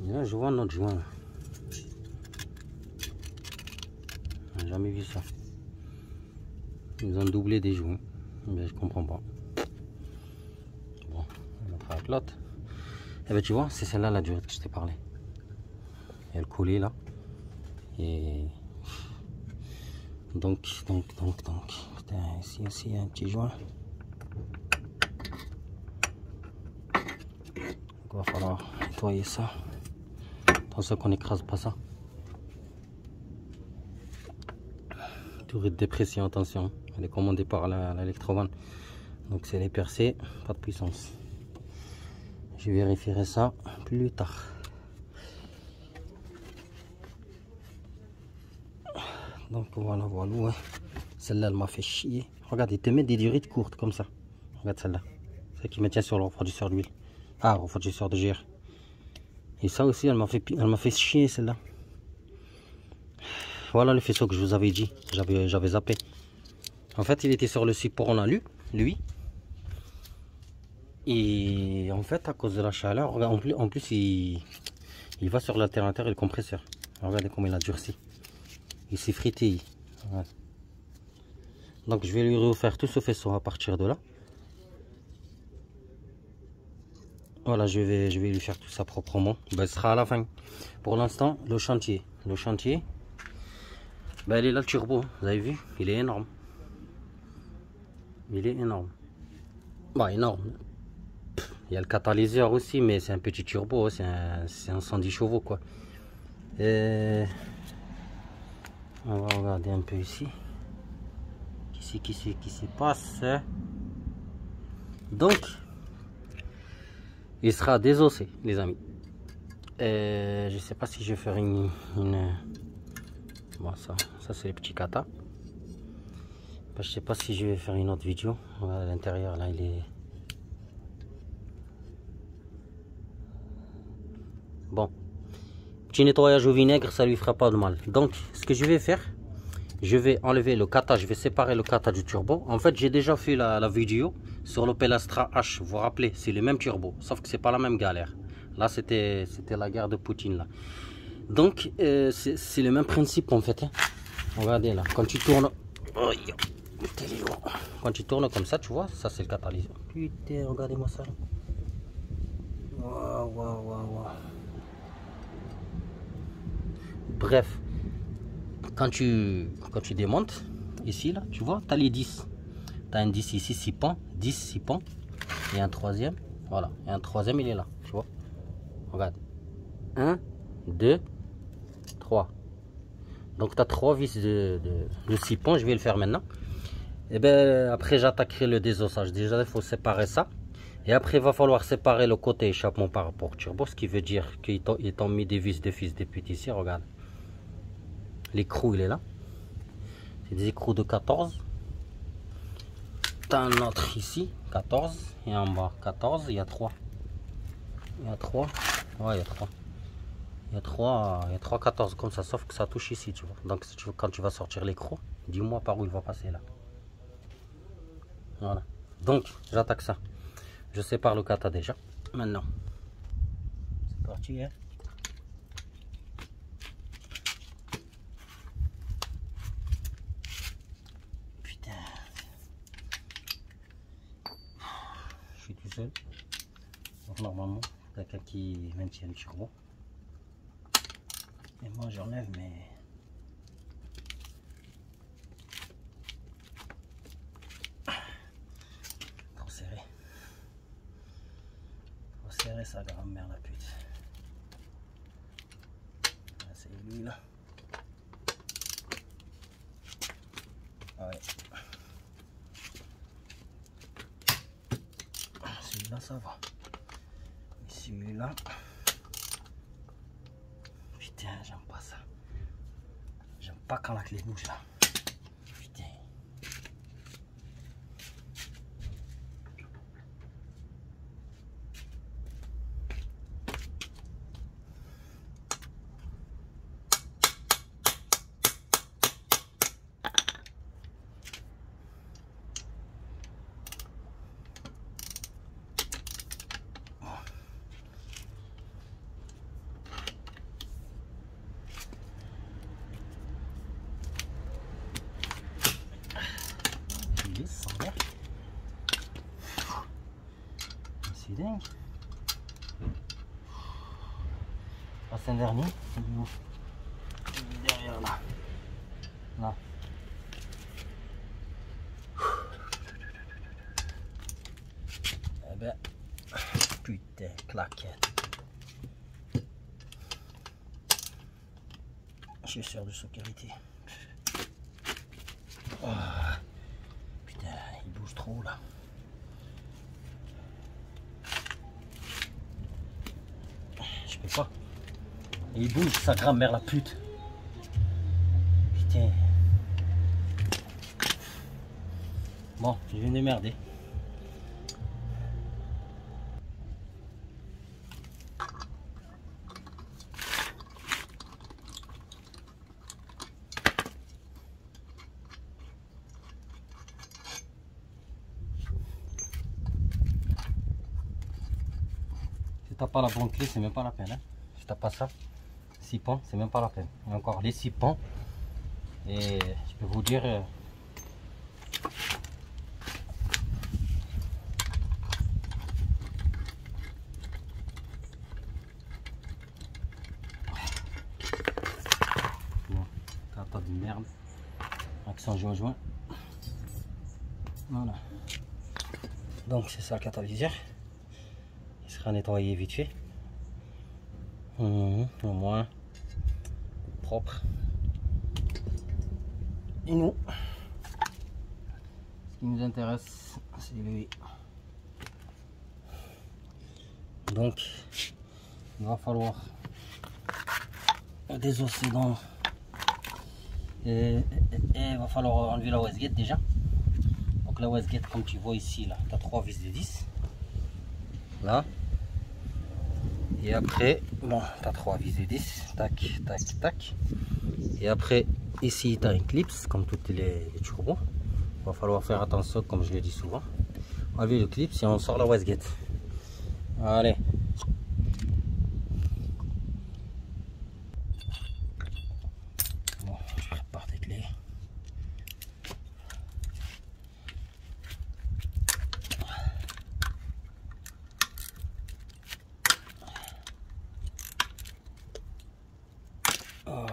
Et là, je vois un autre joint. J'ai jamais vu ça. Ils ont doublé des joints. Mais je comprends pas. Bon, on va faire avec l'autre. Et ben tu vois, c'est celle-là la durée que je t'ai parlé. Elle collée là. Et donc. Putain, ici aussi il y a un petit joint. Donc, il va falloir nettoyer ça. Attention qu'on n'écrase pas ça. Durée de dépression, attention. Elle est commandée par l'électrovan. Donc c'est les percées, pas de puissance. Je vérifierai ça plus tard. Donc voilà, ouais. Celle-là, elle m'a fait chier. Regarde, il te met des durées courtes comme ça. Regarde celle-là. Celle qui me tient sur le refroidisseur d'huile. Ah, refroidisseur de GR. Et ça aussi, elle m'a fait chier celle-là. Voilà le faisceau que je vous avais dit. J'avais zappé. En fait, il était sur le support en alu, lui. Et en fait, à cause de la chaleur, en plus il va sur l'alternateur et le compresseur. Regardez comment il a durci. Il s'est frité. Voilà. Donc je vais lui refaire tout ce faisceau à partir de là. Voilà, je vais lui faire tout ça proprement. Ben, ce sera à la fin. Pour l'instant, le chantier. Ben, il est là le turbo. Vous avez vu? Il est énorme. Il est énorme. Bah, énorme. Il y a le catalyseur aussi, mais c'est un petit turbo. C'est un 110 chevaux quoi. Et on va regarder un peu ici. Qui s'y passe. Donc, il sera désossé, les amis. Je sais pas si je vais faire une... Bon, ça c'est les petits katas. Je sais pas si je vais faire une autre vidéo. Voilà, à l'intérieur, là, il est... Bon. Petit nettoyage au vinaigre, ça lui fera pas de mal. Donc, ce que je vais faire, je vais enlever le kata, je vais séparer le kata du turbo. En fait, j'ai déjà fait la vidéo sur l'Opel Astra H. Vous vous rappelez, c'est le même turbo, sauf que c'est pas la même galère. Là, c'était la guerre de Poutine là. Donc, c'est le même principe en fait. Hein. Regardez là, quand tu tournes, quand tu tournes comme ça, tu vois, ça c'est le catalyseur. Putain, regardez-moi ça. Waouh. Bref. Quand tu démontes, ici, là, tu vois, tu as les 10. Tu as un 10 ici, 6 pans, 6 pans. Et un troisième, voilà. Et un troisième, il est là, tu vois. Regarde. 1, 2, 3. Donc, tu as 3 vis de 6 pans. Je vais le faire maintenant. Et bien, après, j'attaquerai le désossage. Déjà, il faut séparer ça. Et après, il va falloir séparer le côté échappement par rapport au turbo. Ce qui veut dire qu'ils t'ont mis des vis de fils de pute ici, regarde. L'écrou, il est là. C'est des écrous de 14. T'as un autre ici, 14. Et en bas, 14. Il y a 3. Il y a 3. Ouais, il y a 3. Il y a 3, 14 comme ça. Sauf que ça touche ici, tu vois. Donc, si tu veux, quand tu vas sortir l'écrou, dis-moi par où il va passer là. Voilà. Donc, j'attaque ça. Je sépare le kata déjà. Maintenant. C'est parti, hein. Tout seul. Donc normalement, quelqu'un qui maintient le turbo. Et moi j'enlève mais trop serré. Trop serré sa grand-mère la pute. Là, c'est lui là. Ah ouais. Celui-là ça va. Mais celui-là. Putain, j'aime pas ça. J'aime pas quand la clé bouge là. Putain. dingue. Passe un dernier. Il est où? Derrière là. Là. Eh ben, putain, claquette. Chaussures de sécurité. Oh, putain, il bouge trop là. Je peux pas. Et il bouge, sa grand-mère la pute. Putain. Bon, je viens de merder. Si t'as pas la bonne clé, c'est même pas la peine. Hein. Si t'as pas ça, 6 pans, c'est même pas la peine. Et encore les 6 pans. Et je peux vous dire. Bon, pas de merde. Accent joint. Voilà. Donc c'est ça le catalyseur. Il sera nettoyé vite fait. Au moins propre. Et nous, ce qui nous intéresse, c'est lui. Donc, il va falloir désosser dans. Et il va falloir enlever la wastegate déjà. Donc la wastegate, comme tu vois ici, là, tu as 3 vis de 10. Là. Et après, bon, tu as 3 vis de 10. Tac, tac, tac. Et après, ici, tu as une clips, comme toutes les turbos. Il va falloir faire attention, comme je le dis souvent. Enlever le clips et on sort la wastegate. Allez. Bon, je prépare tes clés. Oh.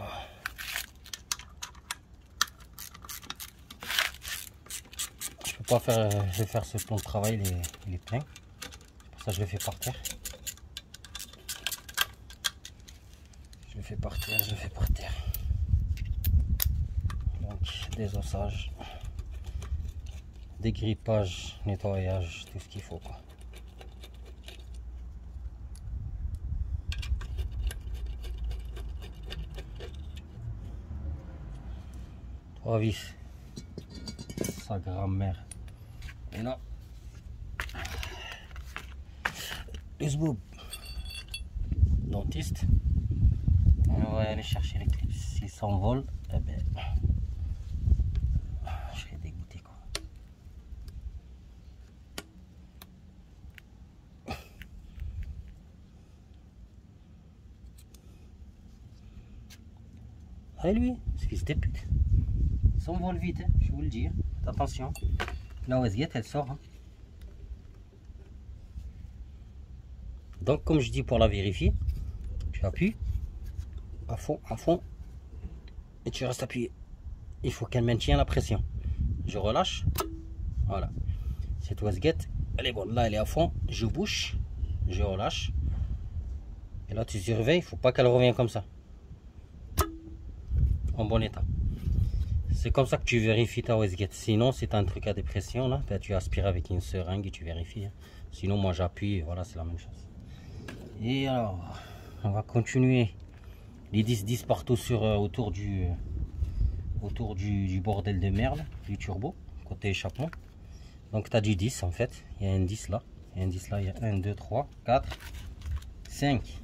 Pas faire, je vais faire ce plan de travail, il est plein. Pour ça je le fais par terre. Je le fais par terre, je le fais par terre. Donc désossage, dégrippage, nettoyage, tout ce qu'il faut quoi. Trois vis. Sa grand-mère. Et là, les boob dentiste. Et on va aller chercher les clips. S'ils s'envolent, eh ben, je serai dégoûté quoi. Ah lui, ce fils de pute. Il s'envole vite, hein, je vous le dis. Hein. Attention. La wastegate elle sort. Hein. Donc comme je dis pour la vérifier, tu appuies à fond et tu restes appuyé. Il faut qu'elle maintienne la pression. Je relâche. Voilà. Cette wastegate, elle est bonne. Là elle est à fond. Je bouche. Je relâche. Et là tu surveilles. Il ne faut pas qu'elle revienne comme ça. En bon état. C'est comme ça que tu vérifies ta wastegate. Sinon, c'est un truc à dépression, là, tu aspires avec une seringue et tu vérifies. Hein. Sinon, moi j'appuie, voilà, c'est la même chose. Et alors, on va continuer. Les 10-10 partout sur, autour du bordel de merde, du turbo, côté échappement. Donc, tu as du 10 en fait. Il y a un 10 là. Il y a un 10 là. Il y a 1, 2, 3, 4, 5.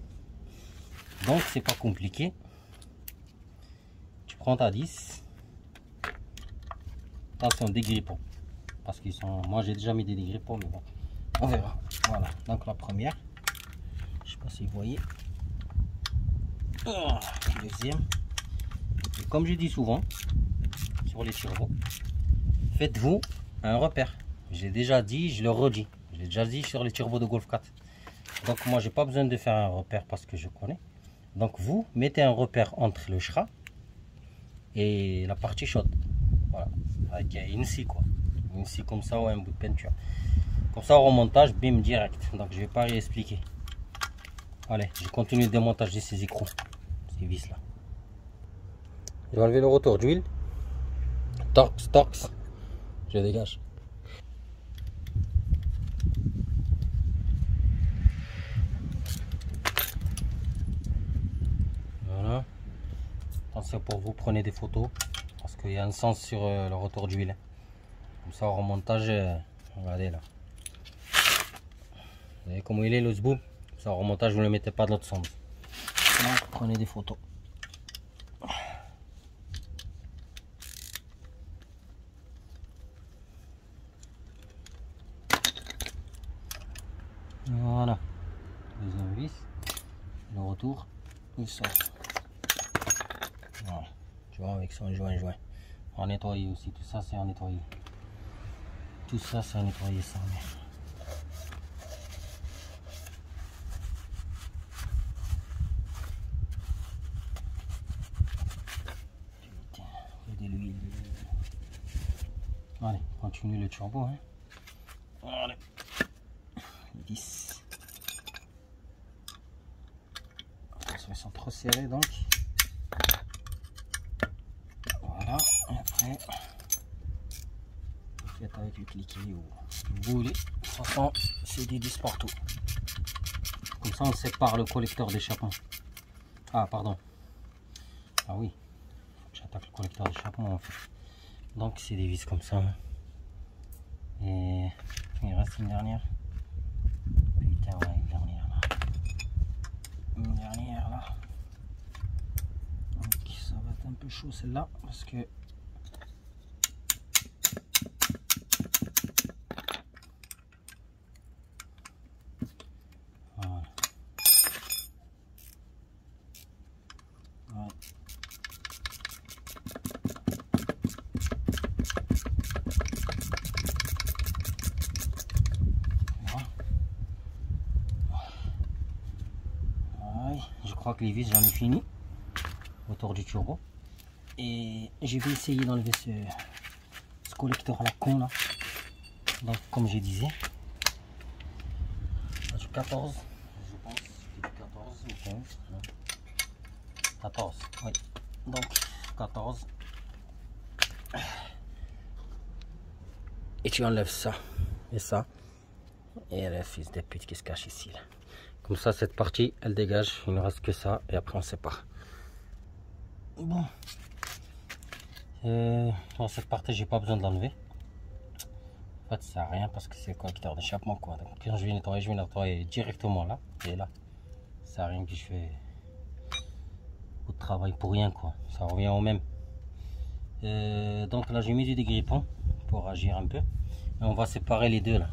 Donc, c'est pas compliqué. Tu prends ta 10. Attention, dégrippons. Parce qu'ils sont. Moi j'ai déjà mis des dégrippons, mais bon. On verra. Voilà. Donc la première. Je sais pas si vous voyez. Oh, deuxième. Et comme je dis souvent sur les turbos, faites-vous un repère. J'ai déjà dit, je le redis. J'ai déjà dit sur les turbos de Golf 4. Donc moi j'ai pas besoin de faire un repère parce que je connais. Donc vous mettez un repère entre le SHRA et la partie chaude. Voilà. Avec une scie quoi. Une scie comme ça ou un bout de peinture. Comme ça au remontage, bim, direct. Donc je vais pas réexpliquer. Allez, je continue le démontage de ces écrous. Ces vis là. Je vais enlever le rotor d'huile. Torx. Je dégage. Voilà. Attention pour vous, prenez des photos. Parce qu'il y a un sens sur le rotor d'huile. Comme ça au remontage, regardez là. Vous voyez comment il est le zboub. Ça au remontage, vous ne le mettez pas de l'autre sens. Donc, prenez des photos. Voilà. Deuxième vis. Le retour. Il sort. Voilà. Tu vois, avec son joint. On nettoyer aussi. Tout ça, c'est à nettoyer. Tout ça, c'est à nettoyer ça. Allez, continue le turbo. Hein. Allez. 10. Attention, ils sont trop serrés donc. Voilà. Et après, vous faites avec le cliquet où vous voulez. De toute façon, c'est des 10 partout. Comme ça, on sépare le collecteur d'échappement. Ah, pardon. Ah oui. J'attaque le collecteur d'échappement en fait. Donc, c'est des vis comme ça. Hein. Et il reste une dernière. Putain, ouais, une dernière là. Une dernière là. Donc, ça va être un peu chaud celle-là parce que. Voilà. Ouais. Je crois que les vis j'en ai fini autour du turbo et je vais essayer d'enlever ce collecteur à la con là. Donc comme je disais, 14 je pense, 14 ou 15 non. 14, oui, donc 14 et tu enlèves ça et ça et le fils de pute qui se cache ici là. Comme ça, cette partie, elle dégage. Il ne reste que ça. Et après, on sépare. Bon. Dans cette partie, j'ai pas besoin de l'enlever. En fait, ça sert à rien parce que c'est le collecteur d'échappement, quoi. Donc, quand je vais nettoyer directement là. Et là. Ça sert à rien que je fais beaucoup de travail pour rien, quoi. Ça revient au même. Donc là, j'ai mis du dégrippant pour agir un peu. Et on va séparer les deux là.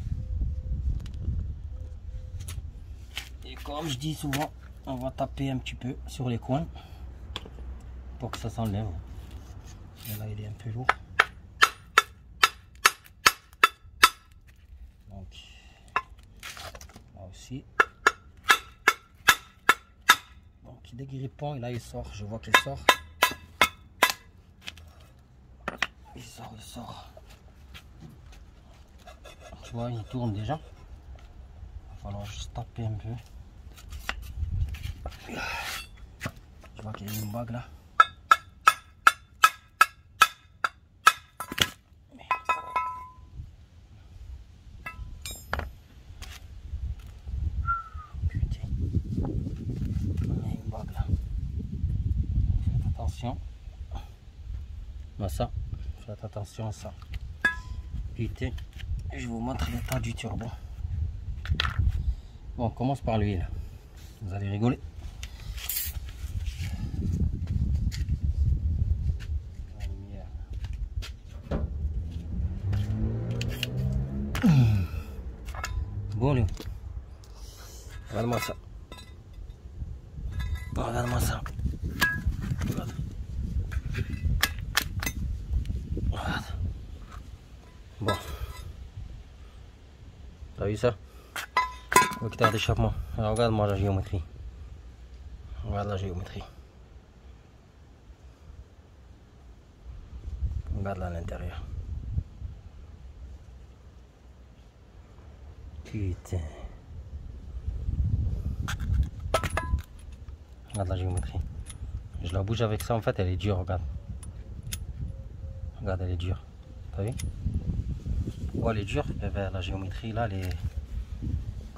Comme je dis souvent, on va taper un petit peu sur les coins pour que ça s'enlève. Et là, il est un peu lourd. Donc, là aussi. Donc, dégrippant, et là, il sort. Je vois qu'il sort. Il sort. Tu vois, il tourne déjà. Il va falloir juste taper un peu. Je vois qu'il y a une bague là. Putain. Il y a une bague là. Faites attention. À ça. Faites attention à ça. Putain. Je vais vous montrer l'état du turbo. Bon, on commence par l'huile. Vous allez rigoler. Bon, lui. Regarde-moi ça. Regarde-moi ça. Regarde. Regarde. Bon. T'as vu ça? Vecteur d'échappement. Regarde-moi la géométrie. Regarde la géométrie. Regarde là à l'intérieur. Putain. Regarde la géométrie. Je la bouge avec ça, en fait, elle est dure, regarde. Regarde, elle est dure. T'as vu? Pourquoi elle est dure? Eh ben, la géométrie, là, elle est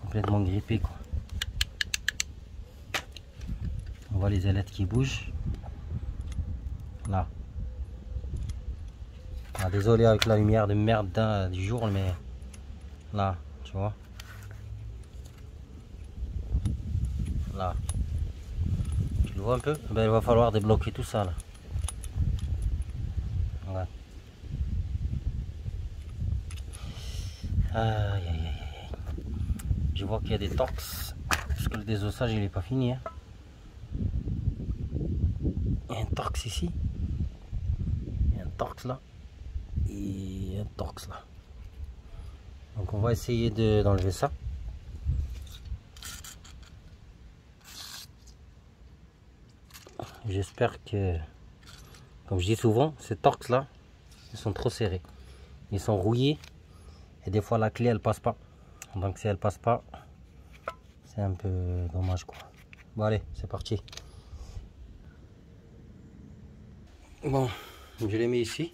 complètement grippée, quoi. On voit les ailettes qui bougent. Là. Ah, désolé avec la lumière de merde du jour, mais là, tu vois. Là. Tu le vois un peu? Eh ben, il va falloir débloquer tout ça, là. Regarde. Aïe, aïe, aïe, aïe. Je vois qu'il y a des torx. Parce que le désossage, il n'est pas fini. Hein. Il y a un torx ici. Il y a un torx là. Et un torx là. Donc on va essayer d'enlever ça. J'espère que, comme je dis souvent, ces torx là, ils sont trop serrés. Ils sont rouillés. Et des fois la clé elle passe pas. Donc si elle passe pas, c'est un peu dommage quoi. Bon allez, c'est parti. Bon, je l'ai mis ici.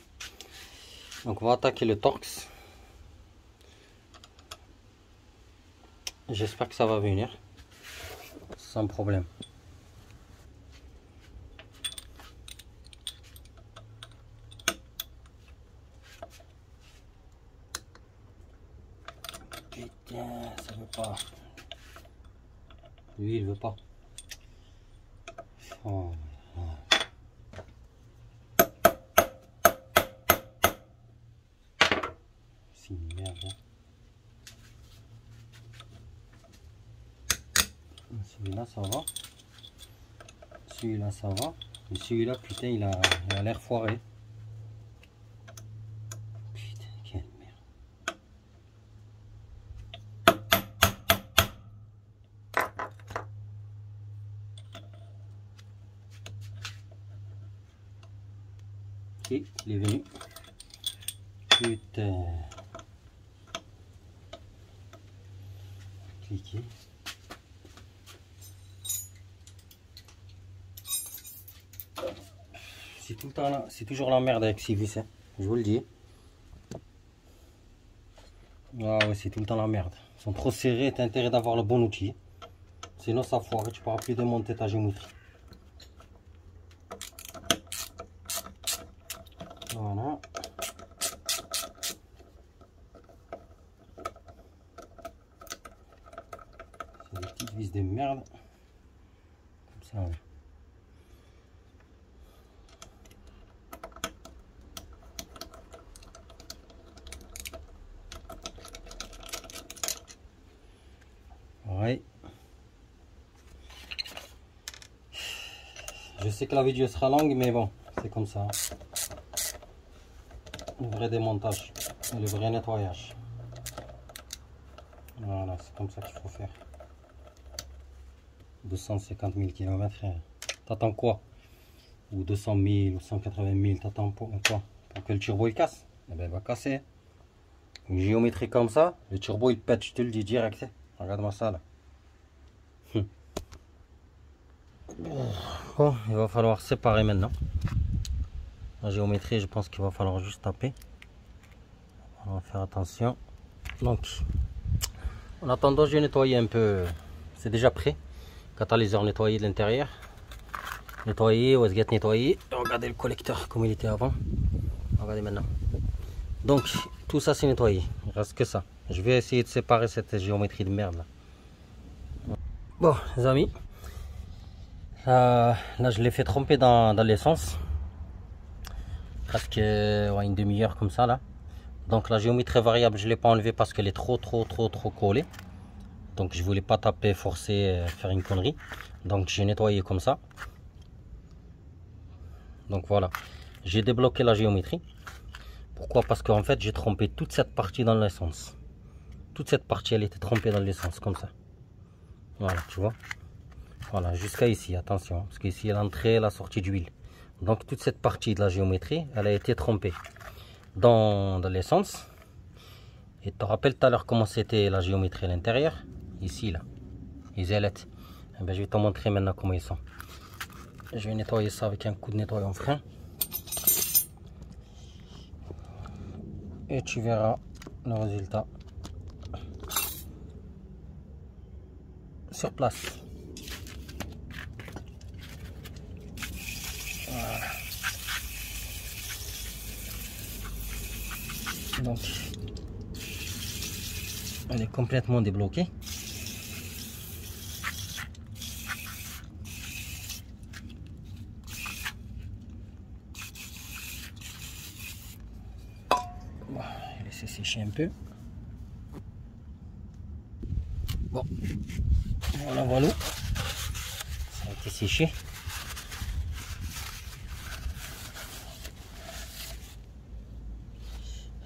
Donc on va attaquer le torx. J'espère que ça va venir sans problème. Putain, ça veut pas. Lui il veut pas. Oh. C'est une merde. Celui-là ça va. Celui-là ça va. Mais celui-là putain il a l'air foiré. Putain quelle merde. Ok, il est venu. Putain. Cliquer. C'est tout le temps là, c'est toujours la merde avec ces vis, hein, je vous le dis. Ah ouais, c'est tout le temps la merde. Ils sont trop serrés, t'as intérêt d'avoir le bon outil. Sinon ça foire et tu pourras plus démonter ta géométrie. Voilà. C'est des petites vis de merde. Comme ça. Ouais. Ouais. Je sais que la vidéo sera longue, mais bon, c'est comme ça. Le vrai démontage, le vrai nettoyage. Voilà, c'est comme ça qu'il faut faire. 250 000 km, t'attends quoi? Ou 200 000 ou 180 000, t'attends pour quoi? Pour que le turbo il casse? Eh ben, il va casser. Une géométrie comme ça, le turbo il pète, je te le dis direct. Regarde-moi ça là. Bon, il va falloir séparer maintenant. La géométrie, je pense qu'il va falloir juste taper. On va faire attention. Donc, en attendant, je vais nettoyer un peu. C'est déjà prêt. Catalyseur nettoyé de l'intérieur. Nettoyé, wastegate nettoyé. Regardez le collecteur comme il était avant. Regardez maintenant. Donc, tout ça c'est nettoyé. Il reste que ça. Je vais essayer de séparer cette géométrie de merde là. Bon, les amis. Là, je l'ai fait tremper dans l'essence. Presque ouais, une demi-heure comme ça là. Donc la géométrie variable, je ne l'ai pas enlevée parce qu'elle est trop collée. Donc je voulais pas taper, forcer, faire une connerie. Donc j'ai nettoyé comme ça. Donc voilà. J'ai débloqué la géométrie. Pourquoi? Parce qu'en fait j'ai trempé toute cette partie dans l'essence. toute cette partie elle était trempée dans l'essence comme ça. Voilà, tu vois. Voilà, jusqu'à ici, attention, parce qu'ici il y a l'entrée et la sortie d'huile. Donc toute cette partie de la géométrie, elle a été trempée dans l'essence. Et tu te rappelles tout à l'heure comment c'était la géométrie à l'intérieur? Ici, là, les ailettes. Eh ben, je vais te montrer maintenant comment ils sont. Je vais nettoyer ça avec un coup de nettoyant frein. Et tu verras le résultat sur place. Voilà. Donc, elle est complètement débloquée. Bon, je vais laisser sécher un peu. Bon, voilà, ça a été séché.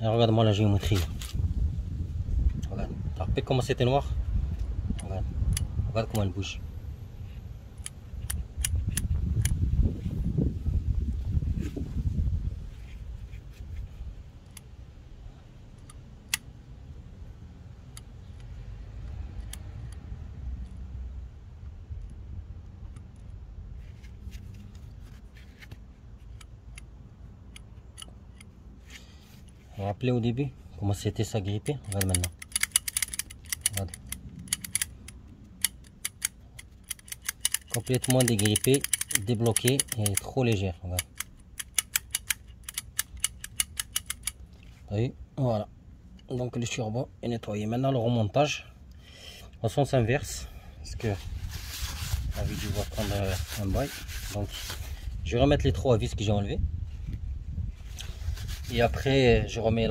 Regarde-moi la géométrie. Regarde, t'as rappelé comment c'était noir? Regarde comment elle bouge. Vous vous rappelez au début comment c'était ça grippé? Regarde maintenant. Regarde. Complètement dégrippé, débloqué et trop légère. Regarde. T'as vu? Voilà. Donc le turbo est nettoyé. Maintenant le remontage. En sens inverse. Parce que la vidéo va prendre un bail. Donc je vais remettre les 3 vis que j'ai enlevés. Et après je remets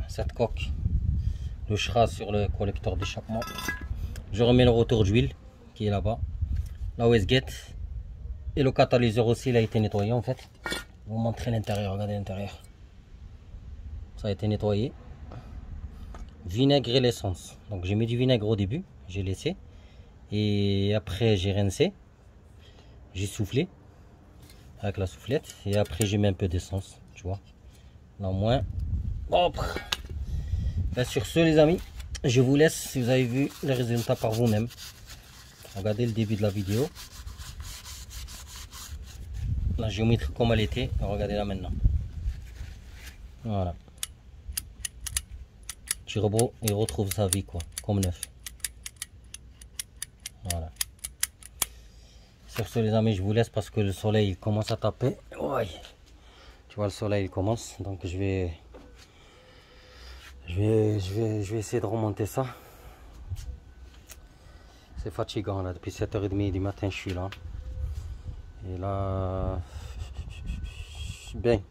cette coque, le SHRAS sur le collecteur d'échappement. Je remets le rotor d'huile qui est là-bas. La wastegate. Et le catalyseur aussi il a été nettoyé en fait. Je vais vous montrer l'intérieur, regardez l'intérieur. Ça a été nettoyé. Vinaigre et l'essence. Donc j'ai mis du vinaigre au début, j'ai laissé. Et après j'ai rincé. J'ai soufflé avec la soufflette. Et après j'ai mis un peu d'essence, tu vois. Là au moins. Hop. Ben, sur ce les amis, je vous laisse si vous avez vu les résultats par vous-même. Regardez le début de la vidéo. La géométrie comme elle était. Regardez là maintenant. Voilà. Turbo, il retrouve sa vie quoi, comme neuf. Voilà. Sur ce les amis, je vous laisse parce que le soleil il commence à taper. Ouais. Tu vois le soleil il commence, donc je vais essayer de remonter ça. C'est fatigant là, depuis 7h30 du matin je suis là. Et là, bien.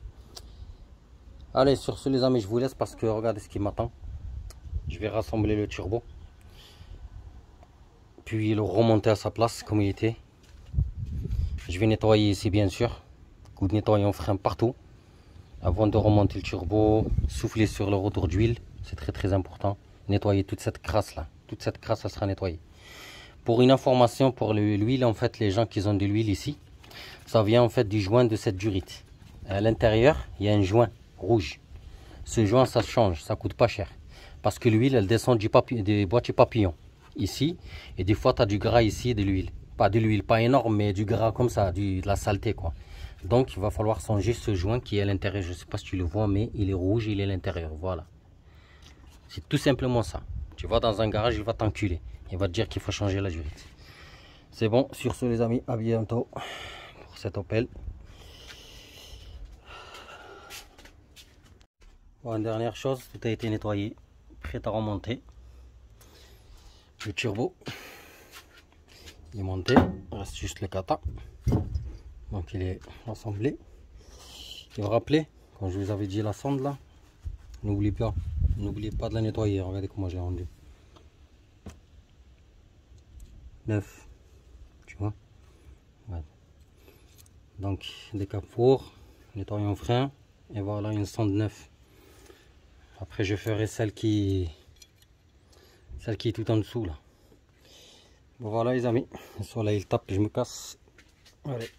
Allez, sur ce les amis, je vous laisse parce que regardez ce qui m'attend. Je vais rassembler le turbo. Puis le remonter à sa place comme il était. Je vais nettoyer ici bien sûr. Coup de nettoyant frein partout. Avant de remonter le turbo, souffler sur le rotor d'huile. C'est très important. Nettoyer toute cette crasse là. Toute cette crasse, ça sera nettoyée. Pour une information pour l'huile, en fait, les gens qui ont de l'huile ici, ça vient en fait du joint de cette durite. À l'intérieur, il y a un joint rouge. Ce joint, ça change, ça coûte pas cher. Parce que l'huile, elle descend des boîtiers papillons. Ici, et des fois, tu as du gras ici et de l'huile. Pas de l'huile, pas énorme, mais du gras comme ça, de la saleté, quoi. Donc, il va falloir changer ce joint qui est à l'intérieur. Je ne sais pas si tu le vois, mais il est rouge, il est à l'intérieur. Voilà. C'est tout simplement ça. Tu vas dans un garage, il va t'enculer. Il va te dire qu'il faut changer la durite. C'est bon. Sur ce, les amis, à bientôt pour cet Opel. Bon, dernière chose, tout a été nettoyé, prêt à remonter. Le turbo il est monté, il reste juste le kata. Donc il est assemblé. Et vous rappelez, quand je vous avais dit la sonde là, n'oubliez pas de la nettoyer. Regardez comment je l'ai rendu. Neuf, tu vois. Voilà. Donc des capes pour, nettoyant frein, et voilà une sonde neuve. Après je ferai celle qui Celle qui est tout en dessous là. Bon voilà les amis, le soleil il tape, je me casse. Allez.